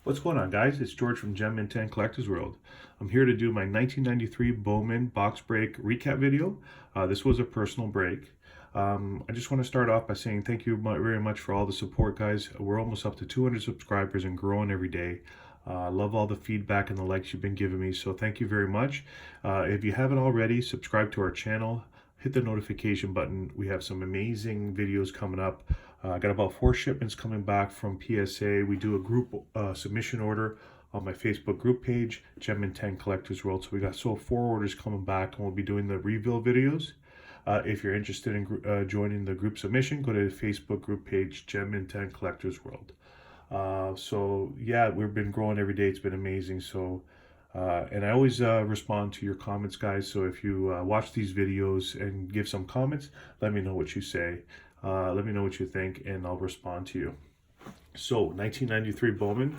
What's going on, guys? It's George from Gem and 10 Collectors World. I'm here to do my 1993 Bowman box break recap video. This was a personal break. I just want to start off by saying thank you very much for all the support, guys. We're almost up to 200 subscribers and growing every day. I love all the feedback and the likes you've been giving me, so thank you very much. If you haven't already, subscribe to our channel. Hit the notification button. We have some amazing videos coming up. Got about 4 shipments coming back from PSA. We do a group submission order on my Facebook group page, Gem and 10 Collectors World. So we got 4 orders coming back, and we'll be doing the reveal videos. If you're interested in joining the group submission, go to the Facebook group page, Gem and 10 Collectors World. So yeah, we've been growing every day. It's been amazing. So and I always respond to your comments, guys. So if you watch these videos and give some comments, let me know what you say. Let me know what you think, and I'll respond to you. So 1993 Bowman.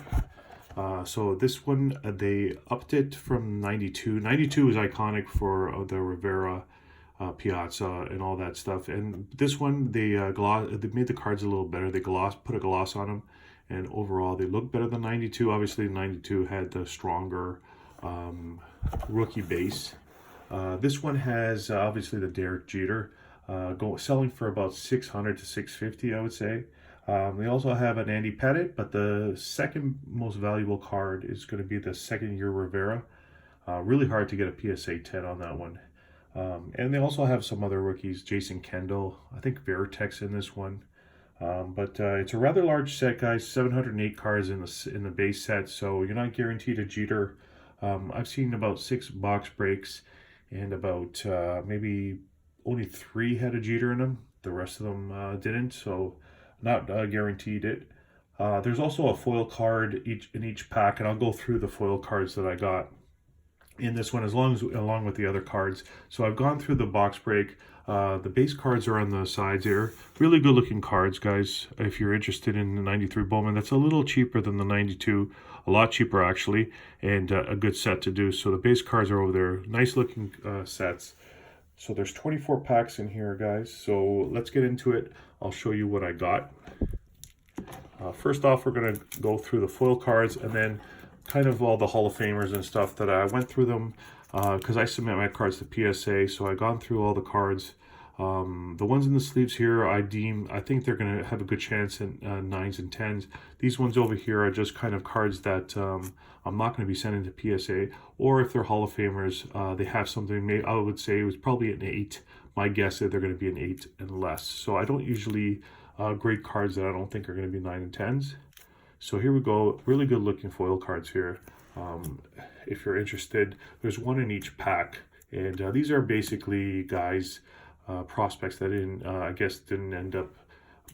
So this one, they upped it from 92. 92 is iconic for the Rivera Piazza and all that stuff. And this one, they made the cards a little better. They put a gloss on them, and overall they look better than 92. Obviously 92 had the stronger rookie base. This one has obviously the Derek Jeter, selling for about 600 to 650, I would say. They also have an Andy Pettitte, but the second most valuable card is going to be the second-year Rivera. Really hard to get a PSA 10 on that one. And they also have some other rookies, Jason Kendall, I think Veritex in this one. But it's a rather large set, guys. 708 cards in the base set, so you're not guaranteed a Jeter. I've seen about 6 box breaks, and about maybe only 3 had a Jeter in them. The rest of them didn't, so not guaranteed it. There's also a foil card in each pack, and I'll go through the foil cards that I got in this one along with the other cards. So I've gone through the box break. The base cards are on the sides here. Really good looking cards, guys. If you're interested in the 93 Bowman, that's a little cheaper than the 92, a lot cheaper actually, and a good set to do. So the base cards are over there. Nice looking sets. So there's 24 packs in here, guys. So let's get into it. I'll show you what I got. First off, we're going to go through the foil cards, and then kind of all the Hall of Famers and stuff that I went through them because I submit my cards to PSA, so I've gone through all the cards. The ones in the sleeves here, I think they're going to have a good chance in 9s and 10s. These ones over here are just kind of cards that I'm not going to be sending to PSA, or if they're Hall of Famers, they have something made. I would say it was probably an 8. My guess is they're going to be an 8 and less. So I don't usually grade cards that I don't think are going to be 9 and 10s. So here we go, really good looking foil cards here. If you're interested, there's 1 in each pack, and these are basically guys, prospects that didn't end up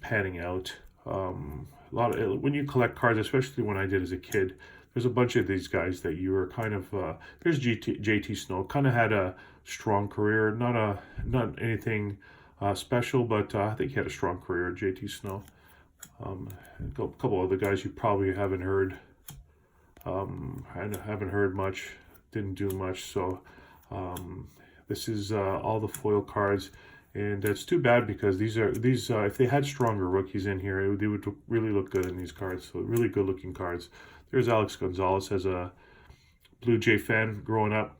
panning out. When you collect cards, especially when I did as a kid, there's a bunch of these guys that you were kind of. There's JT Snow, kind of had a strong career, not anything special, but I think he had a strong career, JT Snow. A couple other guys you probably haven't heard. I haven't heard much, didn't do much. So this is all the foil cards, and it's too bad because these if they had stronger rookies in here, they would really look good in these cards. So really good looking cards. There's Alex Gonzalez as a Blue Jay fan growing up.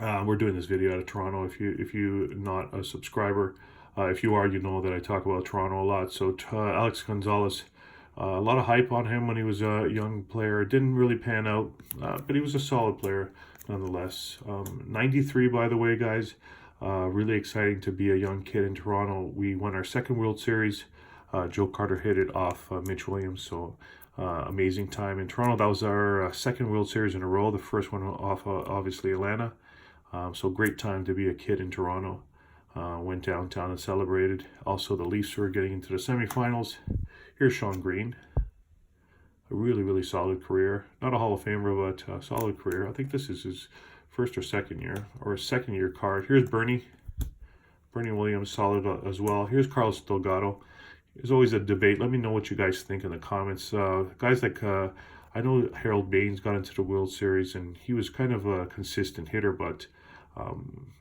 We're doing this video out of Toronto. If you're not a subscriber. If you are, you know that I talk about Toronto a lot. So Alex Gonzalez, a lot of hype on him when he was a young player. Didn't really pan out, but he was a solid player nonetheless. 93, by the way, guys. Really exciting to be a young kid in Toronto. We won our 2nd World Series. Joe Carter hit it off Mitch Williams. So amazing time in Toronto. That was our 2nd World Series in a row. The first one off obviously Atlanta. So great time to be a kid in Toronto. Went downtown and celebrated. Also, the Leafs were getting into the semifinals. Here's Sean Green. A really, really solid career. Not a Hall of Famer, but a solid career. I think this is his 1st or 2nd year, or a 2nd year card. Here's Bernie Williams, solid as well. Here's Carlos Delgado. There's always a debate. Let me know what you guys think in the comments. Guys like, I know Harold Baines got into the World Series, and he was kind of a consistent hitter, but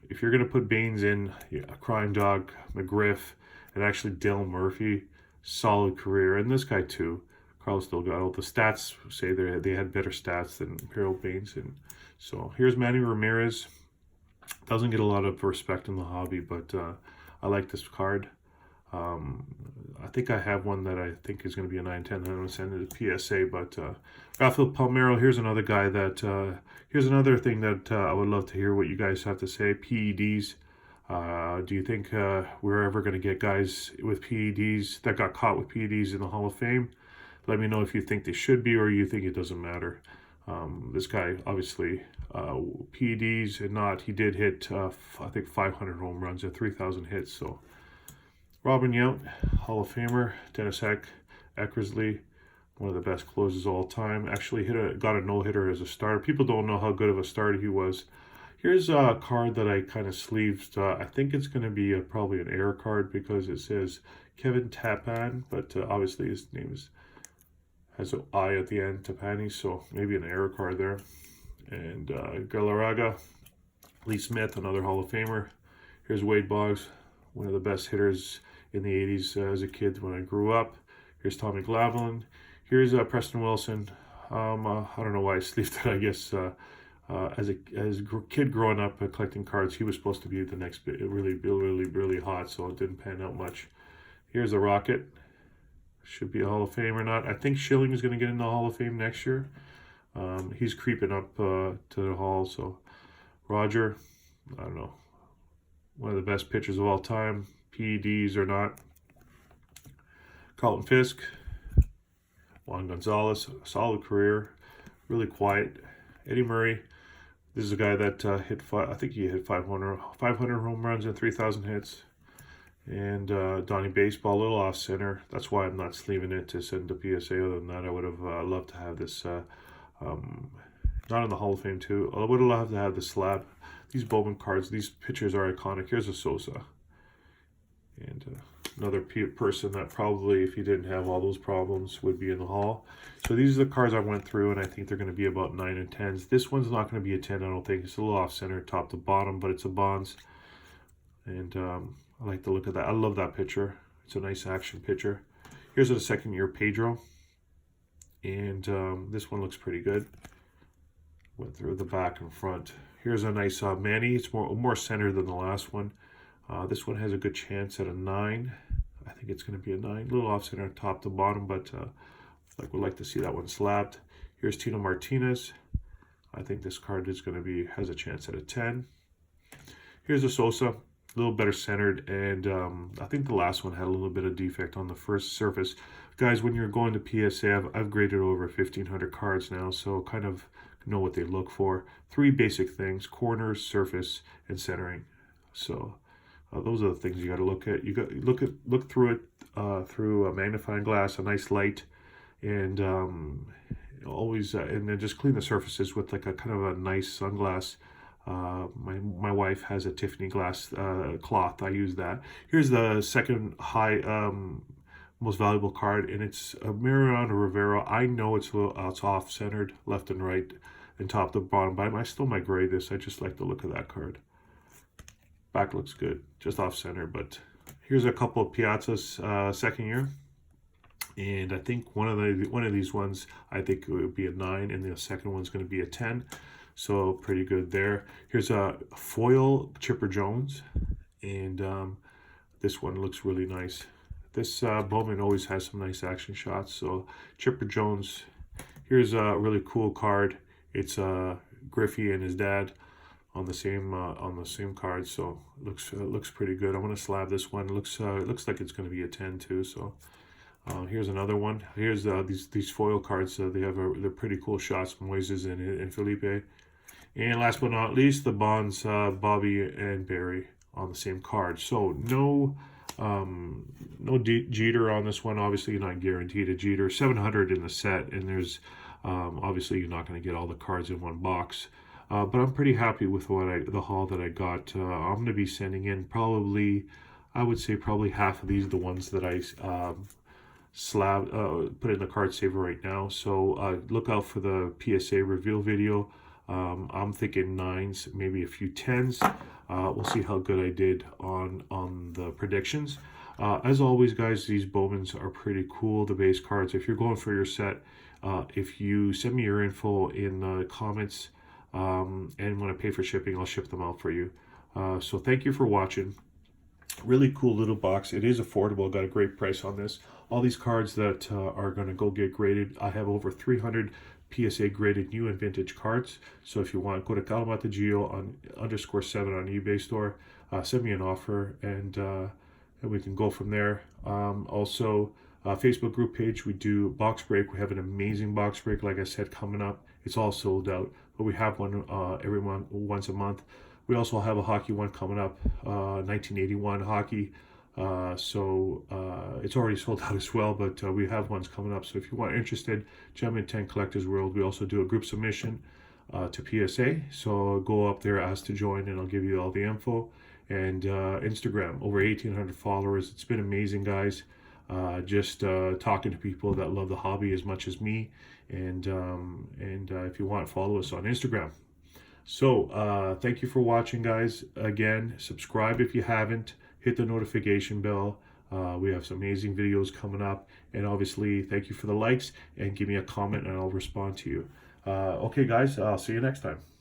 if you're going to put Baines in, Crime Dog, McGriff, and actually Dale Murphy, solid career. And this guy too, Carlos Delgado. The stats say they had better stats than Harold Baines. And so here's Manny Ramirez. Doesn't get a lot of respect in the hobby, but I like this card. I think I have one that I think is going to be a 9-10. I'm going to send it to PSA, but Rafael Palmeiro, here's another guy that, here's another thing that I would love to hear what you guys have to say. PEDs. Do you think we're ever going to get guys with PEDs that got caught with PEDs in the Hall of Fame? Let me know if you think they should be or you think it doesn't matter. This guy, obviously, PEDs and not, he did hit, I think, 500 home runs and 3,000 hits. So, Robin Yount, Hall of Famer. Dennis Eckersley, one of the best closers of all time. Actually got a no-hitter as a starter. People don't know how good of a starter he was. Here's a card that I kind of sleeved. I think it's going to be probably an error card because it says Kevin Tappan, but obviously his name has an I at the end, Tapani, so maybe an error card there. And Galarraga, Lee Smith, another Hall of Famer. Here's Wade Boggs, one of the best hitters in the 80s as a kid when I grew up. Here's Tommy Glavine. Here's Preston Wilson. I don't know why I sleeved it. I guess as a kid growing up collecting cards, he was supposed to be the next really hot, so it didn't pan out much. Here's a Rocket. Should be a Hall of Fame or not. I think Schilling is going to get in the Hall of Fame next year. He's creeping up to the Hall, so Roger, I don't know. One of the best pitchers of all time. PEDs or not. Carlton Fisk. Juan Gonzalez, solid career. Really quiet. Eddie Murray. This is a guy that I think he hit 500 home runs and 3,000 hits. And Donnie Baseball, a little off center. That's why I'm not sleeving it to send to PSA. Other than that, I would have loved to have this, not in the Hall of Fame too. I would have loved to have the slab. These Bowman cards, these pictures are iconic. Here's a Sosa. And another person that probably, if he didn't have all those problems, would be in the Hall. So these are the cards I went through, and I think they're going to be about 9 and 10s. This one's not going to be a 10, I don't think. It's a little off-center, top to bottom, but it's a Bonds. And I like the look of that. I love that picture. It's a nice action picture. Here's a second-year Pedro. And this one looks pretty good. Went through the back and front. Here's a nice Manny. It's more centered than the last one. This one has a good chance at a 9. I think it's going to be a 9. A little off center top to bottom, but would like to see that one slapped. Here's Tino Martinez. I think this card is going to has a chance at a 10. Here's a Sosa, a little better centered, and I think the last one had a little bit of defect on the first surface. Guys, when you're going to PSA, I've graded over 1,500 cards now, so kind of know what they look for. 3 basic things: corners, surface, and centering. So those are the things you got to look at. You got look through it through a magnifying glass, a nice light, and always and then just clean the surfaces with like a kind of a nice sunglass. My wife has a Tiffany glass cloth. I use that. Here's the second high most valuable card, and it's a Mariano Rivera. I know it's it's off centered, left and right, and top to bottom, but I still might grade this. I just like the look of that card. Back looks good, just off center. But here's a couple of Piazza's second year, and I think one of these ones I think it would be a 9, and the second one's going to be a 10. So pretty good there. Here's a foil Chipper Jones, and this one looks really nice. This Bowman always has some nice action shots. So Chipper Jones. Here's a really cool card. It's Griffey and his dad on the same card. So it looks pretty good. I'm gonna slab this one. It looks like it's gonna be a 10 too. So here's another one. Here's these foil cards. They're pretty cool shots. Moises and Felipe. And last but not least, the Bonds, Bobby and Barry on the same card. So no Jeter on this one. Obviously, you're not guaranteed a Jeter. 700 in the set, and there's obviously you're not going to get all the cards in one box. But I'm pretty happy with the haul that I got. I'm going to be sending in probably, I would say probably half of these, the ones that I put in the card saver right now. So look out for the PSA reveal video. I'm thinking 9s, maybe a few 10s. We'll see how good I did on the predictions. As always, guys, these Bowmans are pretty cool, the base cards. If you're going for your set, if you send me your info in the comments and want to pay for shipping, I'll ship them out for you. So thank you for watching. Really cool little box. It is affordable. Got a great price on this. All these cards that are going to go get graded. I have over 300 PSA graded new and vintage cards. So if you want, go to Geo on _7 on eBay store. Send me an offer and we can go from there. Also, Facebook group page, we do box break. We have an amazing box break, like I said, coming up. It's all sold out, but we have one every month, once a month. We also have a hockey one coming up, 1981 hockey. It's already sold out as well, but we have ones coming up. So if you are interested, Gem 10 Collectors World, we also do a group submission to PSA. So go up there, ask to join, and I'll give you all the info. And Instagram, over 1,800 followers. It's been amazing, guys. Just talking to people that love the hobby as much as me. And if you want, follow us on Instagram. So thank you for watching, guys. Again, subscribe if you haven't. Hit the notification bell. We have some amazing videos coming up. And obviously, thank you for the likes. And give me a comment and I'll respond to you. Okay, guys, I'll see you next time.